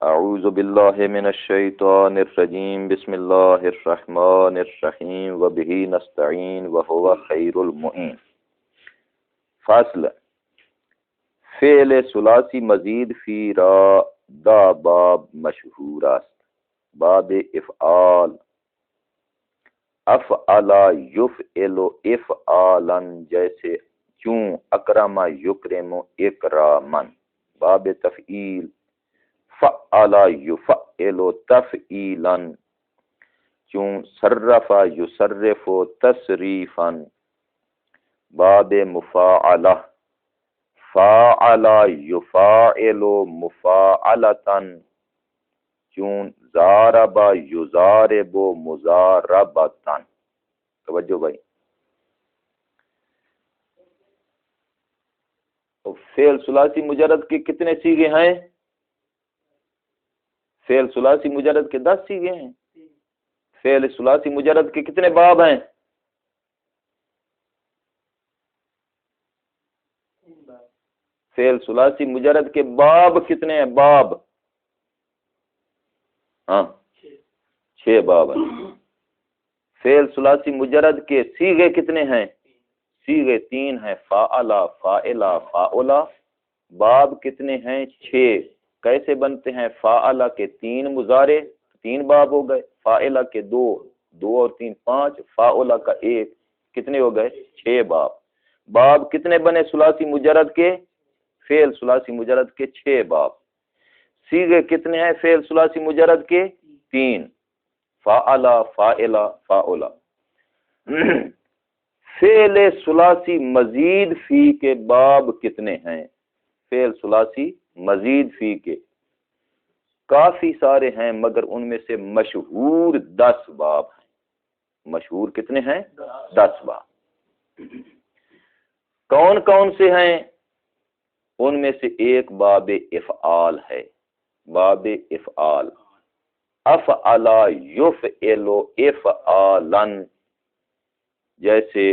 اعوذ باللہ من الشیطان الرجیم بسم اللہ الرحمن الرحیم وبہ نستعین وہو خیر المعین۔ فصل فعل ثلاثی مزید فی را دا باب مشہور است۔ باب افعال افعلا یفعل افعالا جیسے چون اکرم یکرم اکراما۔ باب تفعیل فعلا یفعل تفعیلا چون صرف یصرف تصریفا۔ باب مفاعلہ فاعلا یفاعل مفاعلتا چون ضارب یضارب مضاربتا۔ توجہ بھائی، فعل ثلاثی مجرد کے کتنے صیغے ہیں؟ فعل ثلاثی مجرد کے 10 صیغے ہیں۔ فعل ثلاثی مجرد کے کتنے باب ہیں؟ فعل ثلاثی مجرد کے باب کتنے ہیں؟ باب ہاں 6 باب ہیں۔ فعل ثلاثی مجرد کے صیغے کتنے ہیں؟ صیغے 3 ہیں، فاعلا فاعلا فاعلا۔ باب کتنے ہیں؟ 6۔ کیسے بنتے ہیں؟ فاعلا کے 3 مضارع 3 باب ہو گئے، فاعلا کے 2 اور 3 5، فاعلا کا 1، کتنے ہو گئے؟ 6 باب۔ باب کتنے بنے ثلاثی مجرد کے؟ فعل ثلاثی مجرد کے 6 باب۔ صیغے کتنے ہیں فعل ثلاثی مجرد کے؟ 3، فاعلا فاعلا فاعلا۔ فعل ثلاثی مزید فی کے باب کتنے ہیں؟ فعل ثلاثی مزید فی کے کافی سارے ہیں، مگر ان میں سے مشہور 10 باب ہیں۔ مشہور کتنے ہیں؟ 10 باب۔ کون کون سے ہیں؟ ان میں سے ایک باب افعال ہے۔ باب افعال افعلا یفعل افعالا جیسے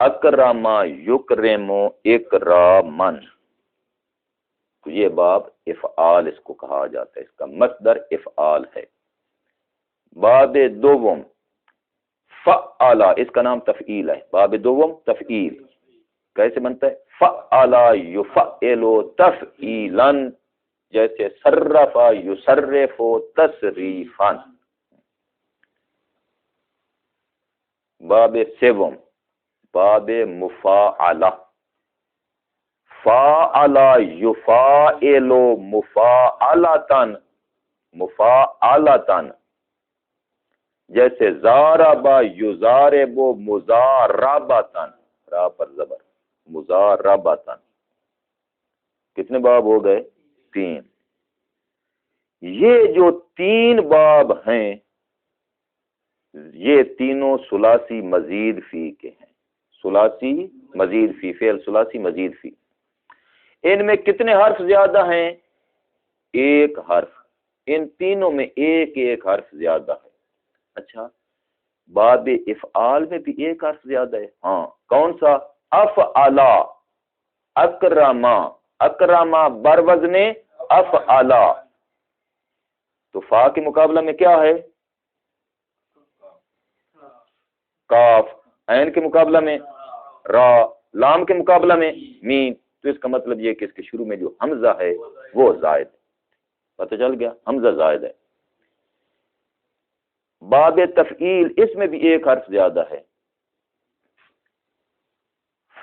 اکرم یکرم اکراما۔ تو یہ باب افعال اس کو کہا جاتا ہے، اس کا مصدر افعال ہے۔ باب دوم فعلا، اس کا نام تفعیل ہے۔ باب دوم تفعیل کیسے بنتا ہے؟ فعلا یفعل تفعیلا جیسے صرف یصرف تصریفا۔ باب سوم باب مفاعلہ فاعلا یفاعل مفاعلتا مفاعلتا جیسے ضارب یضارب مضاربتا، را پر زبر مضاربتا۔ کتنے باب ہو گئے؟ 3۔ یہ جو 3 باب ہیں یہ تینوں ثلاثی مزید فی کے ہیں۔ ثلاثی مزید فی، فعل ثلاثی مزید فی۔ ان میں کتنے حرف زیادہ ہیں؟ 1 حرف۔ ان تینوں میں ایک حرف زیادہ ہے۔ اچھا، باب افعال میں بھی 1 حرف زیادہ ہے۔ ہاں، کون سا؟ افعلا اکرما، اکرما بروزن افعلا۔ تو فا کے مقابلہ میں کیا ہے؟ کاف۔ عین کے مقابلہ میں را۔ لام کے مقابلہ میں میم۔ تو اس کا مطلب یہ کہ اس کے شروع میں جو حمزہ ہے وہ زائد ہے۔ پتہ چل گیا؟ حمزہ زائد ہے۔ باب تفعیل اس میں بھی 1 حرف زیادہ ہے۔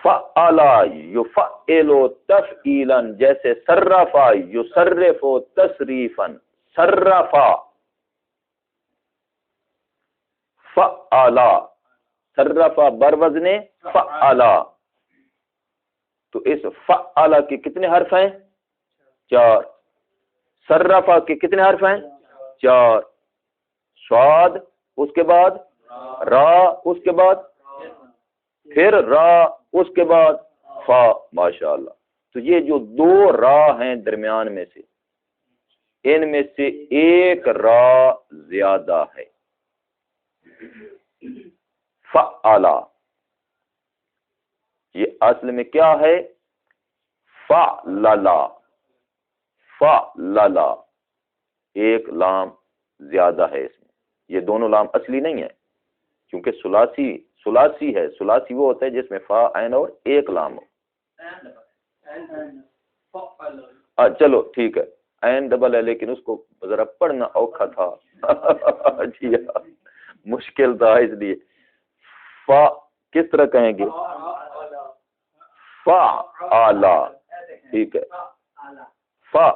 فعلا یفعل تفعیلا جیسے صرف یصرف تصریفا۔ صرفا فعلا، صرفا بروزن فعلا۔ تو اس فعلا کے کتنے حرف ہیں؟ 4۔ صرفا کے کتنے حرف ہیں؟ 4۔ صاد، اس کے بعد را، اس کے بعد پھر را، اس کے بعد فا۔ ماشاءاللہ۔ تو یہ جو 2 را ہیں درمیان میں سے، ان میں سے 1 را زیادہ ہے۔ فعلا یہ اصل میں کیا ہے؟ فعللا، فعللا۔ ایک لام زیادہ ہے اس میں. یہ دونوں لام اصلی نہیں ہے کیونکہ ثلاثی ہے. ثلاثی وہ ہوتا ہے جس میں فا عین اور ایک لام ہو. چلو ٹھیک ہے عین ڈبل ہے لیکن اس کو ذرا پڑھنا اوکھا تھا. جی مشکل تھا اس لیے. فا کس طرح کہیں گے؟ فا آلہ. ٹھیک ہے فا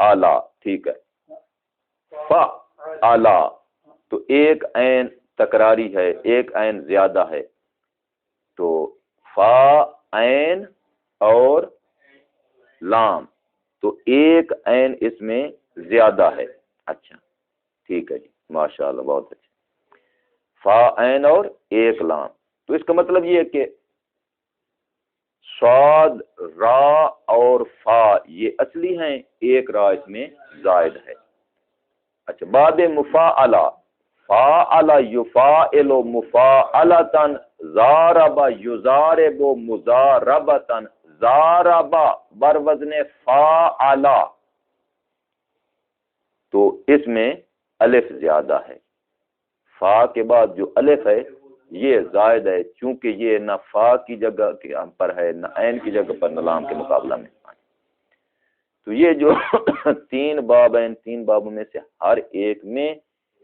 آلہ. ٹھیک ہے فا آلہ. تو ایک عین تکراری ہے ایک عین زیادہ ہے تو فا عین اور لام تو ایک عین اس میں زیادہ ہے. اچھا ٹھیک ہے جی ماشاء اللہ بہت اچھا. فا عین اور ایک لام تو اس کا مطلب یہ ہے کہ صاد را اور فا یہ اصلی ہیں ایک را اس میں زائد ہے. اچھا باب مفاعلہ فاعل یفاعل مفاعلتن ضارب یضارب مضاربتن ضارب بر وزن فاعل تو اس میں الف زیادہ ہے. فا کے بعد جو الف ہے یہ زائد ہے چونکہ یہ نہ فا کی جگہ پر ہے نہ عین کی جگہ پر نہ لام کے مقابلہ میں. تو یہ جو تین باب ہیں تین بابوں میں سے ہر ایک میں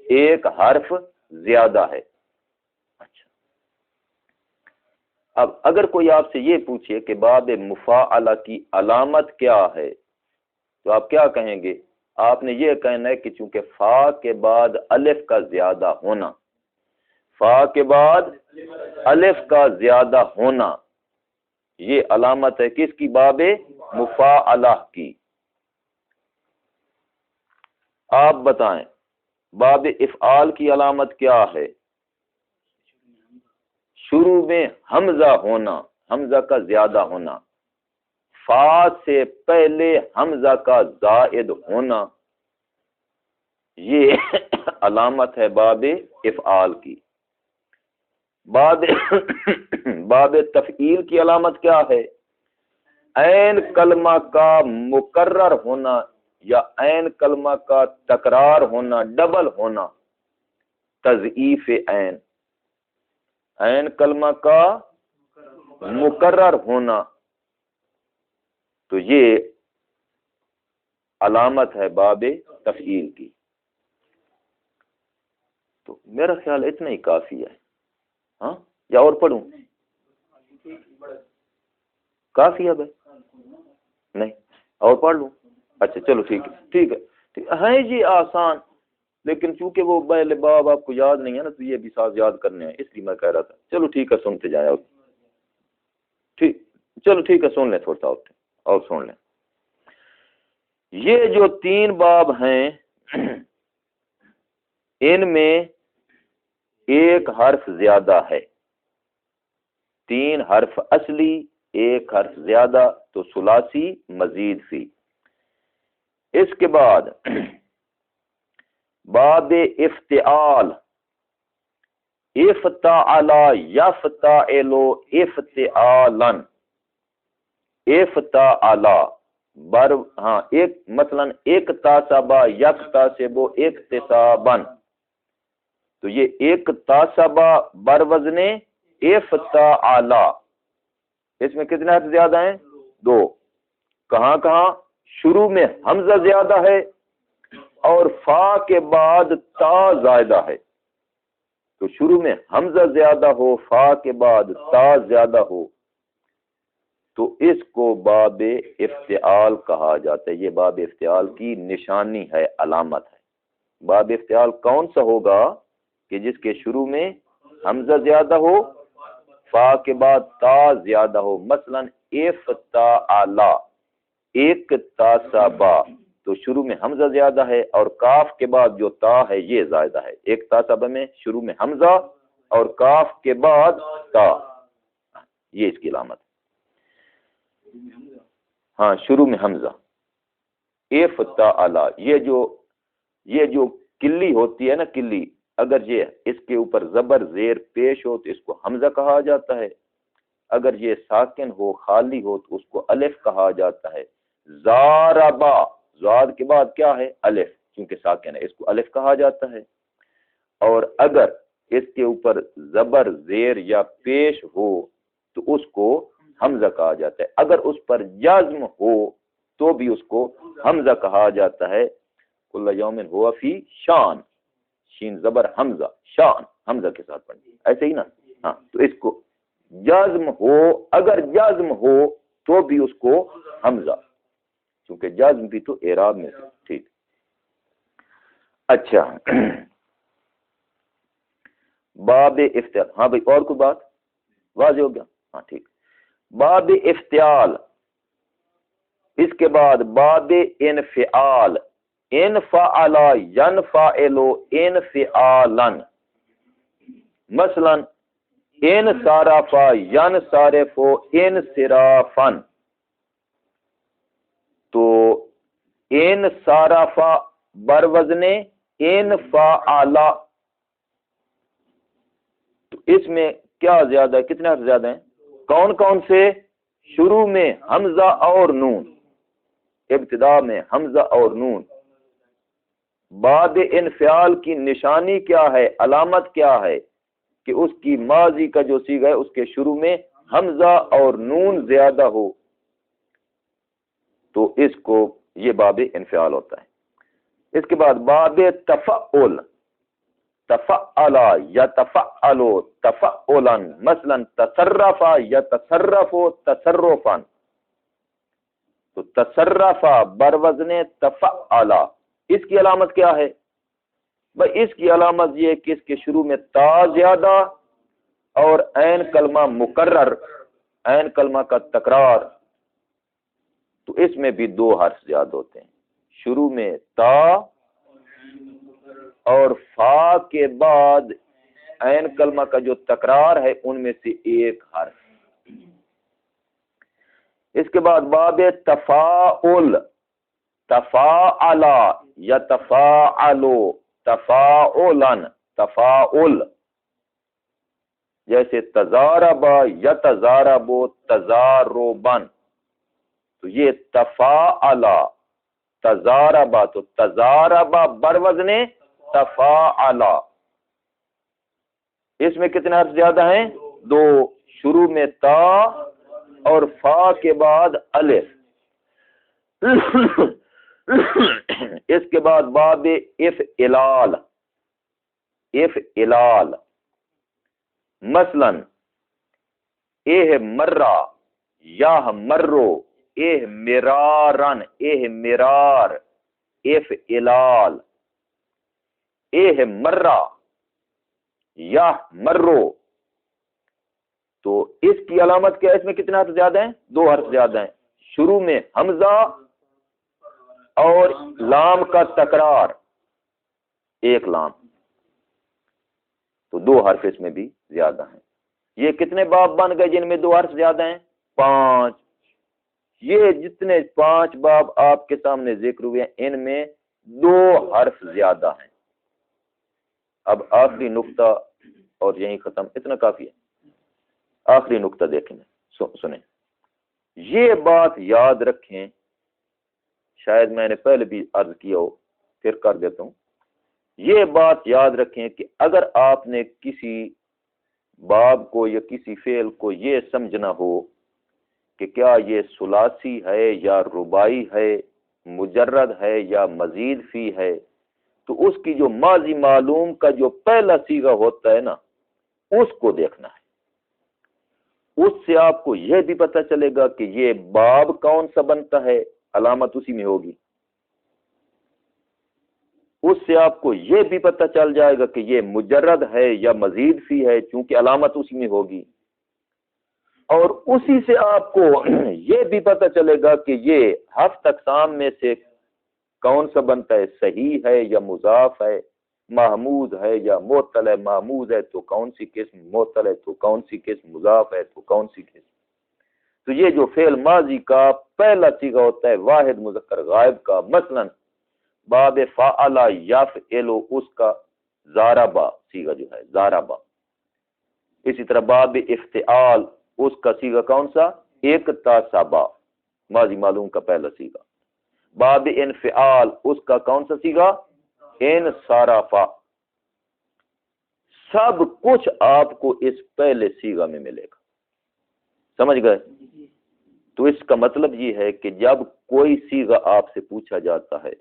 ایک حرف زیادہ ہے. اچھا اب اگر کوئی آپ سے یہ پوچھے کہ باب مفاعلہ کی علامت کیا ہے تو آپ کیا کہیں گے؟ آپ نے یہ کہنا ہے کہ چونکہ فا کے بعد الف کا زیادہ ہونا فا کے بعد الف کا زیادہ ہونا یہ علامت ہے کس کی؟ باب مفاعلہ کی. آپ بتائیں باب افعال کی علامت کیا ہے؟ شروع میں حمزہ ہونا حمزہ کا زیادہ ہونا. فا سے پہلے حمزہ کا زائد ہونا یہ علامت ہے باب افعال کی. باب تفعیل کی علامت کیا ہے؟ عین کلمہ کا مکرر ہونا یا عین کلمہ کا تکرار ہونا ڈبل ہونا. تضعیف عین عین کلمہ کا مکرر ہونا تو یہ علامت ہے باب تفعیل کی. تو میرا خیال اتنا ہی کافی ہے. ہاں یا اور پڑھوں؟ کافی ہے بھائی نہیں اور پڑھ لوں؟ اچھا چلو ٹھیک ہے جی آسان لیکن چونکہ وہ پہلے باب آپ کو یاد نہیں ہے نا تو یہ بھی ساتھ یاد کرنے ہیں اس لیے میں کہہ رہا تھا. چلو ٹھیک ہے سنتے جائیں. اور ٹھیک چلو ٹھیک ہے سن لیں تھوڑا سا اور سن لیں. یہ جو تین باب ہیں ان میں ایک حرف زیادہ ہے. تین حرف اصلی ایک حرف زیادہ تو ثلاثی مزید فی. اس کے بعد باب افتعال افتعل یفتعل افتعالا افتعل بر ایک مثلا ایک تاسبا یک تاسبو اکتسابا تو یہ ایک تاسبا بر وزن افتعل اس میں کتنے حرف زیادہ ہیں؟ دو. کہاں کہاں؟ شروع میں حمزہ زیادہ ہے اور فا کے بعد تا زائدہ ہے. تو شروع میں حمزہ زیادہ ہو فا کے بعد تا زیادہ ہو تو اس کو باب افتعال کہا جاتا ہے. یہ باب افتعال کی نشانی ہے علامت ہے. باب افتعال کون سا ہوگا کہ جس کے شروع میں حمزہ زیادہ ہو فا کے بعد تا زیادہ ہو. مثلا افتعل ایک تاسبا تو شروع میں حمزہ زیادہ ہے اور کاف کے بعد جو تا ہے یہ زائدہ ہے. ایک تاسبا میں شروع میں حمزہ اور کاف کے بعد تا یہ اس کی علامت ہے. ہاں شروع میں حمزہ افتعل یہ جو کلی ہوتی ہے نا کلی اگر یہ اس کے اوپر زبر زیر پیش ہو تو اس کو حمزہ کہا جاتا ہے. اگر یہ ساکن ہو خالی ہو تو اس کو الف کہا جاتا ہے. زاربا زاد کے بعد کیا ہے؟ الف. چونکہ ساکن ہے اس کو الف کہا جاتا ہے، اور اگر اس کے اوپر زبر زیر یا پیش ہو تو اس کو حمزہ کہا جاتا ہے، اگر اس پر جزم ہو تو بھی اس کو حمزہ کہا جاتا ہے۔ کل یوم ہوا فی شان، شین زبر حمزہ، شان حمزہ کے ساتھ پڑھیں، ایسے ہی نا؟ ہاں، تو اس کو جازم ہو، اگر جازم ہو تو بھی اس کو حمزہ، چونکہ جازم بھی تو اعراب میں سے، ٹھیک۔ اچھا، باب افتعال، ہاں بھائی اور کوئی بات واضح ہو گیا؟ ہاں ٹھیک۔ باب افتعال، اس کے بعد باب انفعال، انفعل ینفعل انفعالا، مثلا انصرف ینصرف انصرافا، تو انصرف بروزن انفعل، تو اس میں کیا زیادہ ہے، کتنے حرف زیادہ ہیں؟ کون کون سے؟ شروع میں حمزہ اور نون، ابتدا میں حمزہ اور نون۔ بعد انفعال کی نشانی کیا ہے، علامت کیا ہے؟ کہ اس کی ماضی کا جو صیغہ ہے اس کے شروع میں حمزہ اور نون زیادہ ہو، تو اس کو یہ باب انفعال ہوتا ہے۔ اس کے بعد باب تفعل، تفعل یتفعل تفعلا، مثلا تصرف یتصرف تصرفا، تو تصرف بروزن تفعل، اس کی علامت کیا ہے؟ بھائی اس کی علامت یہ ہے کہ اس کے شروع میں تا زیادہ اور عین کلمہ مکرر، عین کلمہ کا تکرار، تو اس میں بھی دو حرف زیادہ ہوتے ہیں، شروع میں تا اور فا کے بعد عین کلمہ کا جو تکرار ہے ان میں سے ایک حرف۔ اس کے بعد باب تفاعل، تفاعل یتفاعل تفاعلا، تفاعل، جیسے تضارب یتضارب تضاربا، تو یہ تفاعل تضارب، تو تضارب بروزن تفاعل، اس میں کتنے حرف زیادہ ہیں؟ دو، شروع میں تا اور فا کے بعد الف۔ اس کے بعد باب افعلال، افعلال، مثلا اہ مرہ یا مرو اہ مرارن اہ مرار، افعلال، اہ مرہ یا مرو، تو اس کی علامت کیا ہے؟ اس میں کتنے حرف زیادہ ہیں؟ دو حرف زیادہ ہیں، شروع میں حمزہ اور لام کا تکرار، ایک لام، تو دو حرف اس میں بھی زیادہ ہیں۔ یہ کتنے باب بن گئے جن میں دو حرف زیادہ ہیں؟ 5۔ یہ جتنے 5 باب آپ کے سامنے ذکر ہوئے ہیں ان میں 2 حرف زیادہ ہیں۔ اب آخری نقطہ اور یہیں ختم، اتنا کافی ہے۔ آخری نقطہ دیکھیں، سنیں، یہ بات یاد رکھیں، شاید میں نے پہلے بھی عرض کیا ہو، پھر کر دیتا ہوں۔ یہ بات یاد رکھیں کہ اگر آپ نے کسی باب کو یا کسی فعل کو یہ سمجھنا ہو کہ کیا یہ ثلاثی ہے یا رباعی ہے، مجرد ہے یا مزید فی ہے، تو اس کی جو ماضی معلوم کا جو پہلا صیغہ ہوتا ہے نا، اس کو دیکھنا ہے۔ اس سے آپ کو یہ بھی پتہ چلے گا کہ یہ باب کون سا بنتا ہے، علامت اسی میں ہوگی۔ اس سے آپ کو یہ بھی پتہ چل جائے گا کہ یہ مجرد ہے یا مزید فی ہے، چونکہ علامت اسی میں ہوگی۔ اور اسی سے آپ کو یہ بھی پتہ چلے گا کہ یہ ہفت اقسام میں سے کون سا بنتا ہے، صحیح ہے یا مضاف ہے، محمود ہے یا معطل ہے، محمود ہے تو کون سی قسم، معطل ہے تو کون سی قسم، مضاف ہے تو کون سی قسم۔ تو یہ جو فعل ماضی کا پہلا صیغہ ہوتا ہے واحد مذکر غائب کا، مثلا باب فعل یفعل، اس کا ضاربہ صیغہ جو ہے ضاربہ۔ اسی طرح باب افتعال، اس کا صیغہ کون سا، اکتسبہ، ماضی معلوم کا پہلا صیغہ۔ باب انفعال اس کا کون سا سیگا؟ انصرفا. سب کچھ آپ کو اس پہلے سیگا میں ملے گا. سمجھ گئے؟ تو اس کا مطلب یہ ہے کہ جب کوئی سیگا آپ سے پوچھا جاتا ہے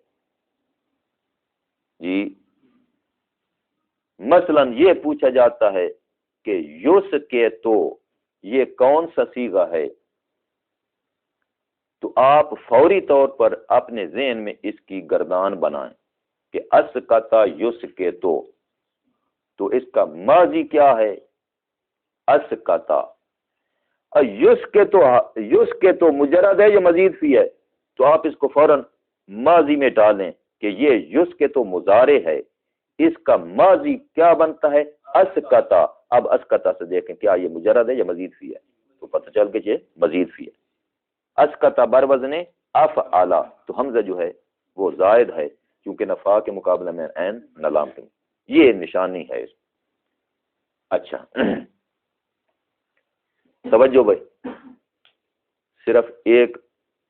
جی، مثلا یہ پوچھا جاتا ہے کہ یس کے تو یہ کون سا سیگا ہے، تو آپ فوری طور پر اپنے ذہن میں اس کی گردان بنائیں کہ اسکتا یس کے تو اس کا ماضی کیا ہے؟ اسکتا. یس کے تو مجرد ہے یا مزید فی ہے؟ تو آپ اس کو فوراً ماضی میں ڈالیں کہ یہ یس کے تو مضارع ہے، اس کا ماضی کیا بنتا ہے؟ اسکتا. اب اسکتا سے دیکھیں کیا یہ مجرد ہے یا مزید فی ہے، تو پتہ چل کہ یہ مزید فی ہے. اسکتا بر وزن افعلا، تو حمزہ جو ہے وہ زائد ہے کیونکہ نفع کے مقابلے میں عین نہ لام کے. یہ نشانی ہے. اچھا توجہ بھائی، صرف ایک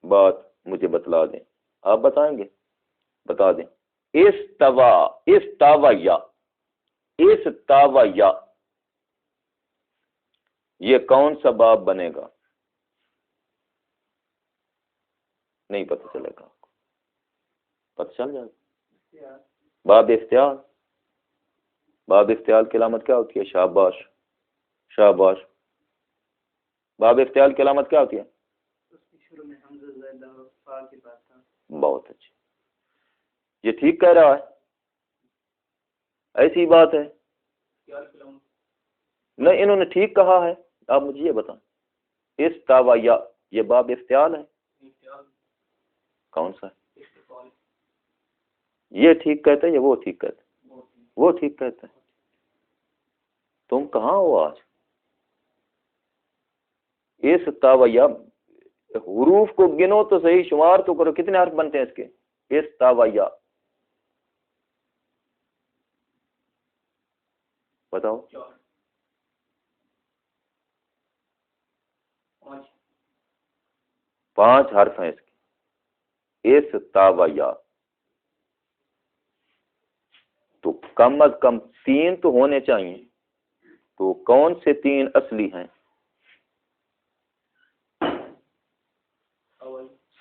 بات مجھے بتلا دیں. آپ بتائیں گے؟ بتا دیں. استوا یا یہ کون سا باب بنے گا؟ نہیں پتہ چلے گا. پتہ چل جائے گا. باب افتعال. باب افتعال کی علامت کیا ہوتی ہے؟ شاباش شاباش. باب افتعال کی علامت کیا ہوتی ہے؟ بہت اچھی. یہ ٹھیک کہہ رہا ہے؟ ایسی بات ہے؟ نہیں، انہوں نے ٹھیک کہا ہے. آپ مجھے یہ بتائیں، استوا یا یہ باب افتعال ہے؟ کون سا ہے؟ یہ ٹھیک کہتے ہیں یا وہ ٹھیک کہتے ہیں؟ وہ ٹھیک کہتے ہیں. تم کہاں ہو آج؟ استوا یا حروف کو گنو تو صحیح، شمار تو کرو، کتنے حرف بنتے ہیں اس کے؟ استوا یا بتاؤ. 5 حرف ہیں اس کے. استوا یا تو کم از کم 3 تو ہونے چاہیے. تو کون سے 3 اصلی ہیں؟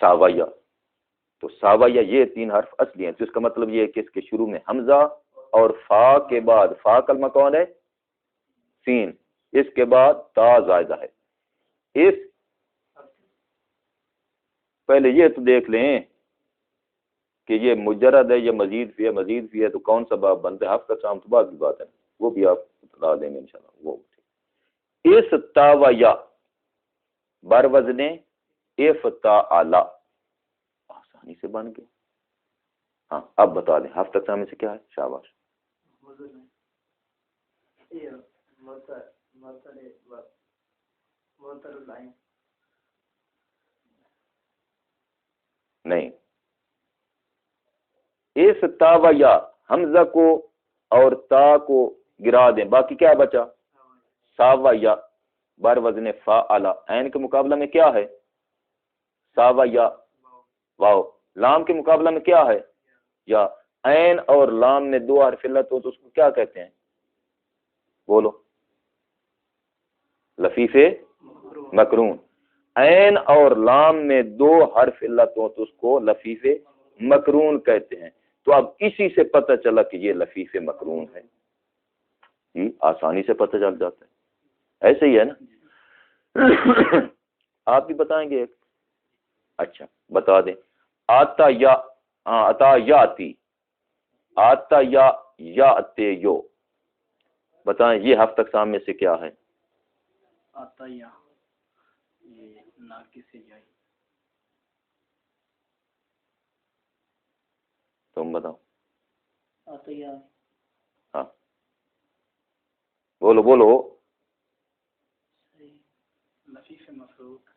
ساویا. تو ساویا یہ 3 حرف اصلی ہیں. تو اس کا مطلب یہ ہے کہ اس کے شروع میں حمزہ اور فا کے بعد فا کلمہ کون ہے؟ سین. اس کے بعد تا زائدہ ہے. اس پہلے یہ تو دیکھ لیں کہ یہ مجرد ہے یا مزید فی ہے. مزید فی ہے تو کون سا باب بنتا ہے؟ ہفتہ شام تو بعد کی بات ہے، وہ بھی آپ بتا دیں گے انشاءاللہ. وہ اس تاویا بر وزن افتعال آسانی سے بن گیا. ہاں اب بتا دیں ہفتہ شام سے کیا ہے؟ شاباش. نہیں، اس تاویا حمزہ کو اور تا کو گرا دیں، باقی کیا بچا؟ ساویا بر وزن فاعل. عین کے مقابلہ میں کیا ہے؟ ساویا. واو. لام کے مقابلہ میں کیا ہے؟ یا. عین اور لام میں 2 حرف علت ہو تو اس کو کیا کہتے ہیں؟ بولو. لفیف مقرون. عین اور لام میں 2 حرف علت ہو تو اس کو لفیف مقرون کہتے ہیں. تو اب اسی سے پتہ چلا کہ یہ لفیف مقرون ہے. جی آسانی سے پتہ چل جاتا ہے. ایسے ہی ہے نا؟ آپ بھی بتائیں گے ایک. اچھا بتا دیں. آتا یا عطا یاتی. آتا یا یاتے یو. بتائیں یہ ہفتہ اقسام میں سے کیا ہے؟ آتا یا یہ ناقص جائی. تم بتاؤ. آتا یا ہاں بولو بولو. لفیف مفروق.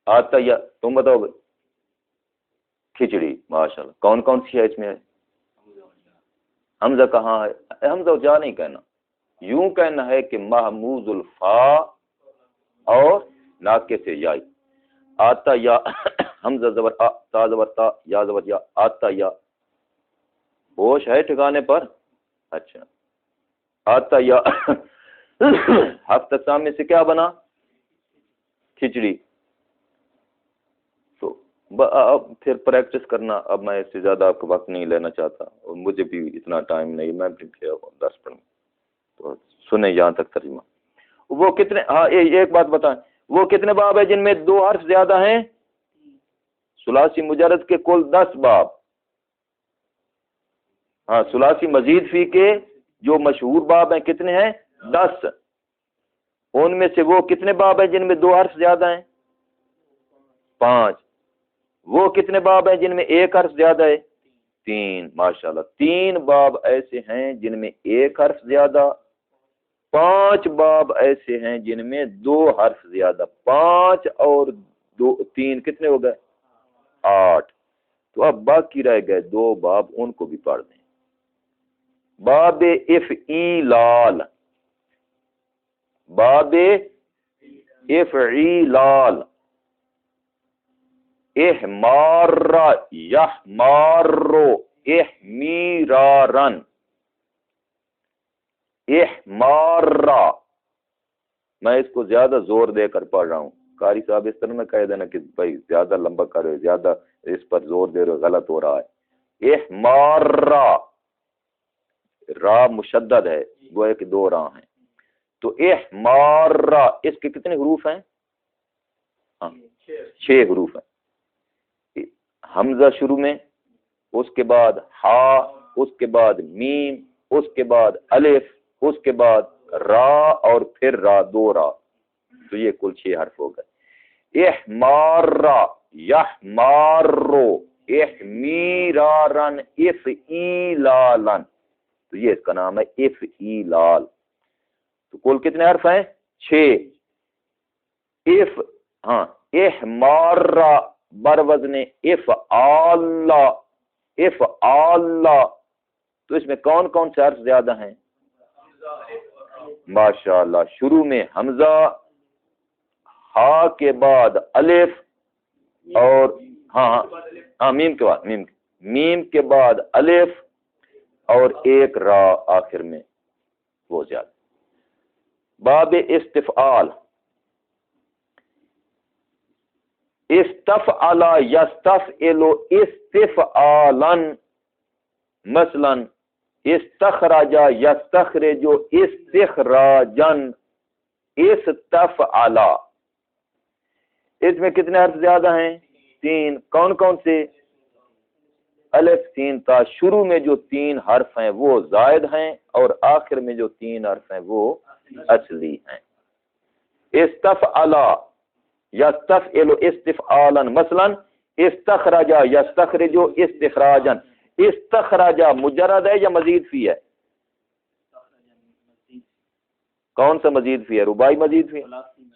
آتا یا تم بتاؤ بھائی. کھچڑی. ماشاءاللہ. کون کون سی ہے اس میں ہے؟ حمزہ کہاں ہے؟ حمزہ جا نہیں کہنا، یوں کہنا ہے کہ محموز الفا اور ناقص یائی. آتا یا حمزہ زبر آ، تا زبر تا، یا زبر یا، آتا یا. ہوش ہے ٹھکانے پر؟ اچھا. آتا یا ہفتہ سامنے سے کیا بنا؟ کھچڑی. تو اب پھر پریکٹس کرنا. اب میں اس سے زیادہ آپ کا وقت نہیں لینا چاہتا اور مجھے بھی اتنا ٹائم نہیں. میں بھی 10 پڑھوں تو سنیں یہاں تک ترجمہ. وہ کتنے، ہاں ایک بات بتائیں، وہ کتنے باب ہیں جن میں 2 حرف زیادہ ہیں؟ ثلاثی مجرد کے کل 10 باب. ہاں ثلاثی مزید فی کے جو مشہور باب ہیں کتنے ہیں؟ 10. ان میں سے وہ کتنے باب ہیں جن میں 2 حرف زیادہ ہیں؟ 5. وہ کتنے باب ہیں جن میں 1 حرف زیادہ ہے؟ 3. ماشاءاللہ 3 باب ایسے ہیں جن میں 1 حرف زیادہ، 5 باب ایسے ہیں جن میں 2 حرف زیادہ. 5 اور 3 کتنے ہو گئے؟ 8. تو اب باقی رہ گئے 2 باب، ان کو بھی پڑھ دیں. باب افعیلال، باب افعیلال، احمار یحمارو احمیرارن، احمارا. میں اس کو زیادہ زور دے کر پڑھ رہا ہوں. قاری صاحب اس طرح نہ کہہ دینا کہ بھائی زیادہ لمبا کر رہے، زیادہ اس پر زور دے رہے، غلط ہو رہا ہے. احمارا، را مشدد ہے، گویا کہ 2 راہ ہیں. تو احمارا اس کے کتنے حروف ہیں؟ ہاں 6 حروف ہیں. حمزہ شروع میں، اس کے بعد ہا، اس کے بعد میم، اس کے بعد الف، اس کے بعد را اور پھر را، 2 را. تو یہ کل 6 حرف ہو گئے. احمارا یحمارو احمیرارن افعیلالن. تو یہ اس کا نام ہے افعیلال. تو کل کتنے حرف ہیں؟ 6. ہاں احمارا بروزن افعال، افعال. تو اس میں کون کون سے حرف زیادہ ہیں؟ ماشاءاللہ شروع میں حمزہ، ہا کے بعد الف، اور ہاں میم کے بعد میم کے بعد الف اور 1 را آخر میں، وہ زیادہ. باب استفعال، استفعل یستفعل استفعالا، مثلا استخرج یستخرج استخراجا، استفعل. اس میں کتنے حرف زیادہ ہیں؟ 3. کون کون سے؟ الف سین تا. شروع میں جو 3 حرف ہیں وہ زائد ہیں اور آخر میں جو 3 حرف ہیں وہ اصلی ہیں. استفعل یستفعل استفعالا، مثلا استخرج یستخرج استخراجا. استخرج مجرد ہے یا مزید فی ہے؟ کون سا مزید فی ہے؟ رباعی مزید فی،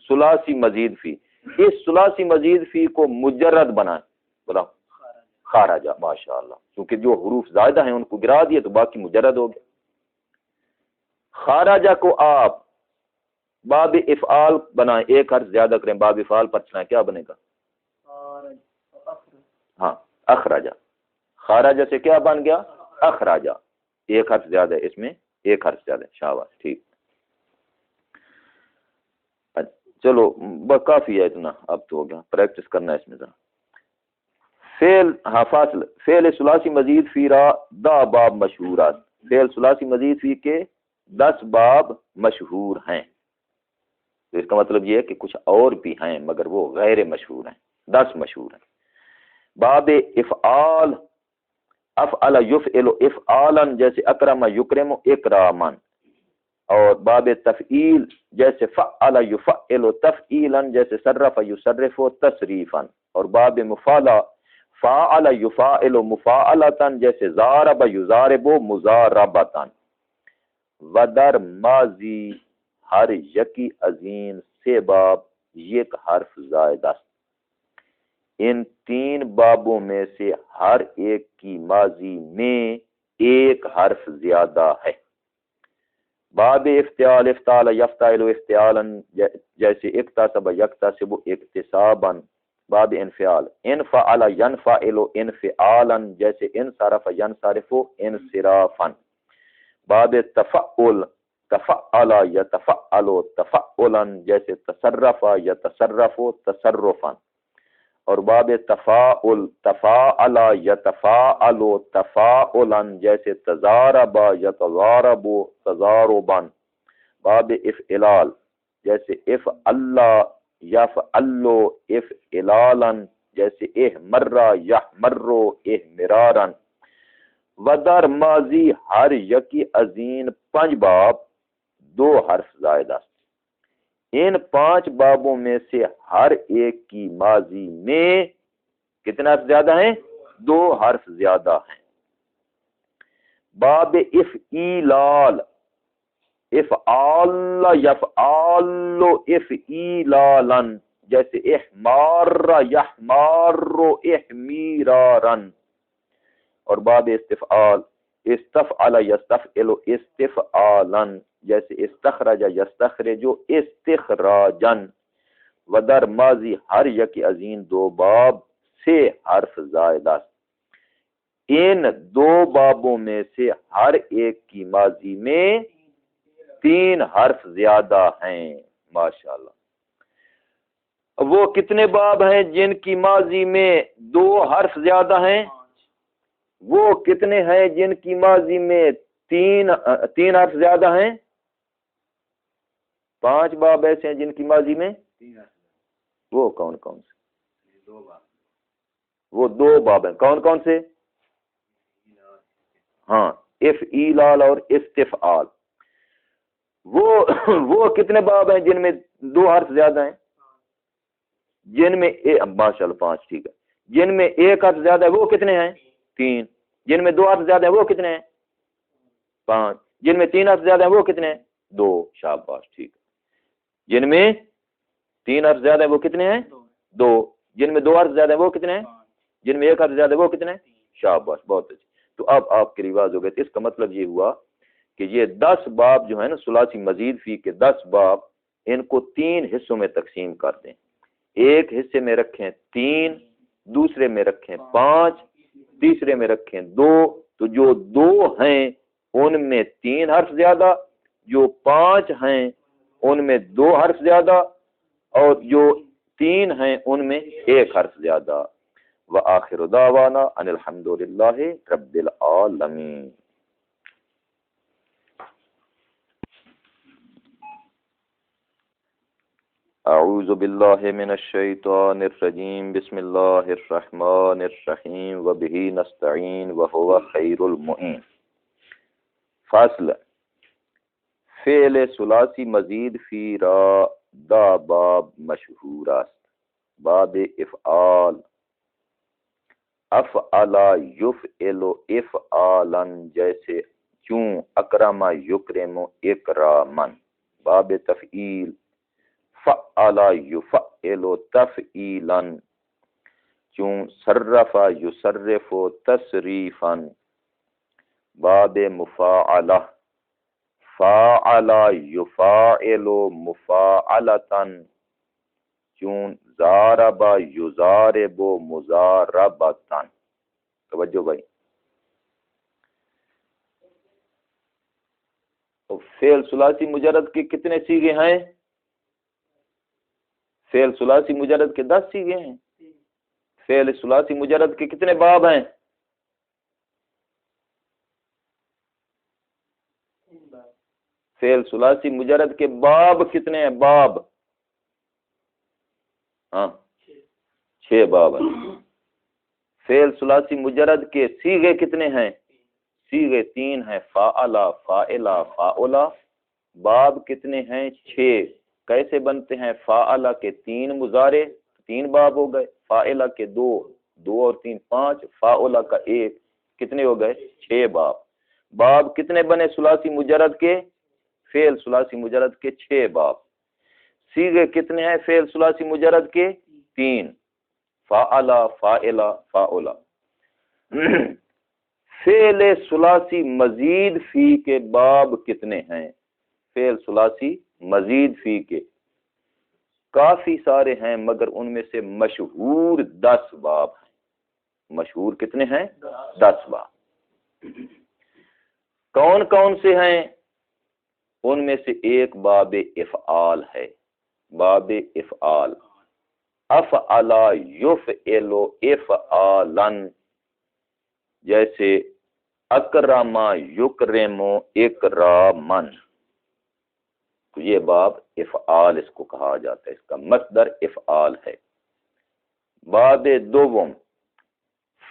ثلاثی مزید فی. اس ثلاثی مزید فی کو مجرد بنائیں. بتاؤ. خارجہ. ماشاءاللہ، کیونکہ جو حروف زائدہ ہیں ان کو گرا دیے تو باقی مجرد ہو گیا. خارجہ کو آپ باب افعال بنائیں، 1 حرف زیادہ کریں، باب افعال پر چلائیں، کیا بنے گا؟ ہاں اخراجہ. خارجہ سے کیا بن گیا؟ اخراجہ. 1 حرف زیادہ ہے اس میں، 1 حرف زیادہ. شاباش، ٹھیک. چلو کافی ہے اتنا، اب تو ہو گیا. پریکٹس کرنا ہے اس میں ذرا. فعل، ہاں فاصل، فعل ثلاثی مزید فی را 10 باب مشہورات. فعل ثلاثی مزید فی کے 10 باب مشہور ہیں. تو اس کا مطلب یہ ہے کہ کچھ اور بھی ہیں مگر وہ غیر مشہور ہیں. 10 مشہور ہیں. باب افعال، افعل یفعل افعالا، جیسے اکرم یکرم اکراما. اور باب تفعیل جیسے فعل یفعل تفعیلا، جیسے صرف یصرف تصریفا. اور باب مفعلہ فاعل یفاعل مفاعلتا، جیسے ضارب یضارب مضاربتا. ودر ماضی ہر یکی عظیم سے باب 1 حرف زائد است. ان 3 بابوں میں سے ہر ایک کی ماضی میں 1 حرف زیادہ ہے. باب افتعال، افتعال یفتعل افتعالا، جیسے اکتسب یکتسب اکتسابا. باب انفعال، انفعل ینفعل انفعالا جیسے انصرف ینصرف انصرافا. باب تفعل، تفعل یتفعل تفعلا جیسے تصرف یتصرف تصرفا. اور باب تفاعل، تفاعل یتفاعل تفاعلا جیسے تضارب یتضارب تضاربا. باب افعلال جیسے افعل یفعل افعلالا جیسے احمر یحمر احمرارا. ودر ماضی ہر یکی ازین 5 باب 2 حرف زائدہ. ان 5 بابوں میں سے ہر ایک کی ماضی میں کتنا حرف زیادہ ہیں؟ 2 حرف زیادہ ہیں. باب افعیلال، افعال یفعال افعیلالا جیسے احمار یحمار احمیرارا. اور باب استفعال، استفعل یستفعل استفعالا جیسے استخرج یستخرج استخراجا. ودر ماضی ہر یک ازین 2 باب سے حرف زائدہ. ان 2 بابوں میں سے ہر ایک کی ماضی میں 3 حرف زیادہ ہیں. ماشاءاللہ. وہ کتنے باب ہیں جن کی ماضی میں 2 حرف زیادہ ہیں؟ وہ کتنے ہیں جن کی ماضی میں 3 حرف زیادہ ہیں؟ 5 باب ایسے ہیں جن کی ماضی میں 3 حرف. وہ کون کون سے؟ 2 باب. وہ 2 باب ہیں. کون کون سے؟ ہاں، افعیلال اور استفعال. وہ کتنے باب ہیں جن میں 2 حرف زیادہ ہیں؟ جن میں ماشاءاللہ 5. ٹھیک ہے. جن میں 1 حرف زیادہ ہے وہ کتنے ہیں؟ 3. جن میں 2 حرف زیادہ ہیں وہ کتنے ہیں؟ 5. جن میں 3 حرف زیادہ ہیں وہ کتنے ہیں؟ 2. شاباش. ٹھیک ہے. جن میں 3 حرف زیادہ ہیں وہ کتنے ہیں؟ 2. جن میں 2 حرف زیادہ ہیں وہ کتنے ہیں؟ جن میں 1 حرف زیادہ ہے وہ کتنے ہیں؟ شاباش. بہت اچھا. تو اب آپ کے رواج ہو گئے. اس کا مطلب یہ ہوا کہ یہ 10 باب جو ہے نا ثلاثی مزید فی کے 10 باب، ان کو 3 حصوں میں تقسیم کر دیں. ایک حصے میں رکھیں 3، دوسرے میں رکھیں 5، تیسرے میں رکھیں 2. تو جو 2 ہیں ان میں 3 حرف زیادہ، جو 5 ہیں ان میں 2 حرف زیادہ، اور جو 3 ہیں ان میں 1 حرف زیادہ. وآخر دعوانا ان الحمد للہ رب العالمین. اعوذ باللہ من الشیطان الرجیم. بسم اللہ الرحمن الرحیم. وبہ نستعین وہو خیر المعین. فصل، فعل ثلاثی مزید فی را دا باب مشہور است. باب افعال، افعل یفعل افعالا جیسے چون اکرم یکرم اکراما. باب تفعیل، فعل یفعل تفعیلا چون صرف یصرف تصریفا. باب مفاعلہ، فاعل یفاعل مفاعلتا چون ضارب یضارب مضاربتا. توجہ بھائی. فعل ثلاثی مجرد کے کتنے صیغے ہیں؟ فعل ثلاثی مجرد کے 10 صیغے ہیں. فعل ثلاثی مجرد کے کتنے باب ہیں؟ فعل ثلاثی مجرد کے باب کتنے ہیں؟ باب، ہاں 6 باب ہیں. فعل ثلاثی مجرد کے صیغے کتنے ہیں؟ صیغے 3 ہیں، فاعل فاعل فاعلا. باب کتنے ہیں؟ 6. کیسے بنتے ہیں؟ فاعل کے 3 مضارع 3 باب ہو گئے، فاعل کے 2 اور 3 5، فاعل کا 1، کتنے ہو گئے؟ 6 باب. باب کتنے بنے ثلاثی مجرد کے؟ فعل ثلاثی مجرد کے 6 باب. صیغے کتنے ہیں فعل ثلاثی مجرد کے؟ 3، فاعل فاعل فاعلا. فعل ثلاثی مزید فی کے باب کتنے ہیں؟ فعل ثلاثی مزید فی کے کافی سارے ہیں مگر ان میں سے مشہور 10 باب ہیں۔ مشہور کتنے ہیں؟ 10 باب۔ کون کون سے ہیں؟ ان میں سے ایک باب افعال ہے، باب افعال، افعل یفعل افعالا، جیسے اکرم یکرم اکراما، تو یہ باب افعال اس کو کہا جاتا ہے، اس کا مصدر افعال ہے۔ باب دوم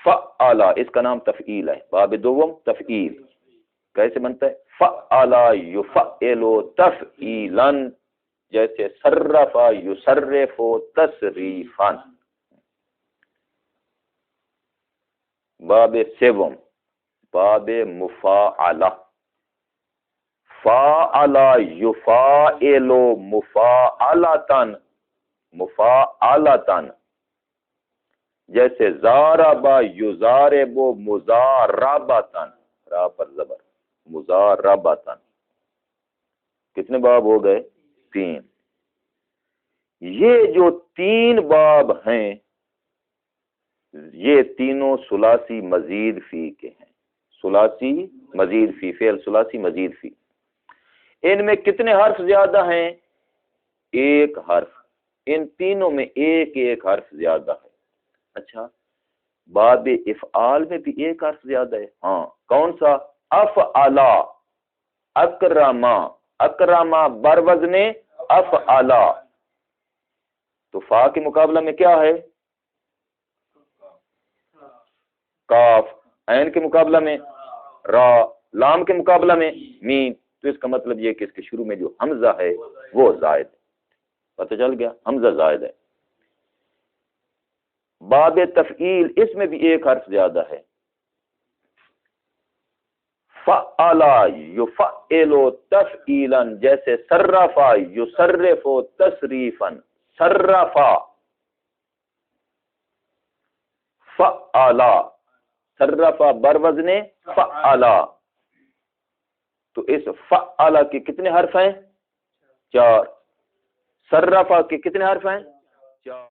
فعل، اس کا نام تفعیل ہے، باب دوم تفعیل، کیسے بنتا ہے؟ فعل یفعل تفعیلا، جیسے صرف یصرف تصریفا۔ باب سوم باب مفاعلہ، فاعل یفاعل مفاعلتا مفاعلتا، جیسے ضارب یضارب مضاربتا، را پر زبر، مضاربتا۔ کتنے باب ہو گئے؟ 3۔ یہ جو 3 باب ہیں یہ تینوں ثلاثی مزید فی کے ہیں، ثلاثی مزید فی، فعل ثلاثی مزید فی۔ ان میں کتنے حرف زیادہ ہیں؟ 1 حرف، ان تینوں میں ایک ایک حرف زیادہ ہے۔ اچھا، باب افعال میں بھی 1 حرف زیادہ ہے، ہاں، کون سا؟ افعلا، اکرما، اکرما بروزن افعلا، تو فا کے مقابلہ میں کیا ہے؟ کاف، عین کے مقابلہ میں را، لام کے مقابلہ میں میم، تو اس کا مطلب یہ کہ اس کے شروع میں جو حمزہ ہے وہ زائد ہے، پتہ چل گیا؟ حمزہ زائد ہے۔ باب تفعیل، اس میں بھی 1 حرف زیادہ ہے، فعل یفعل تفعیلا، جیسے صرف یصرف تصریفا، صرف، فعل، صرف بروزن فعل، تو اس فعل کے کتنے حرف ہیں؟ 4۔ صرف کے کتنے حرف ہیں؟ 4۔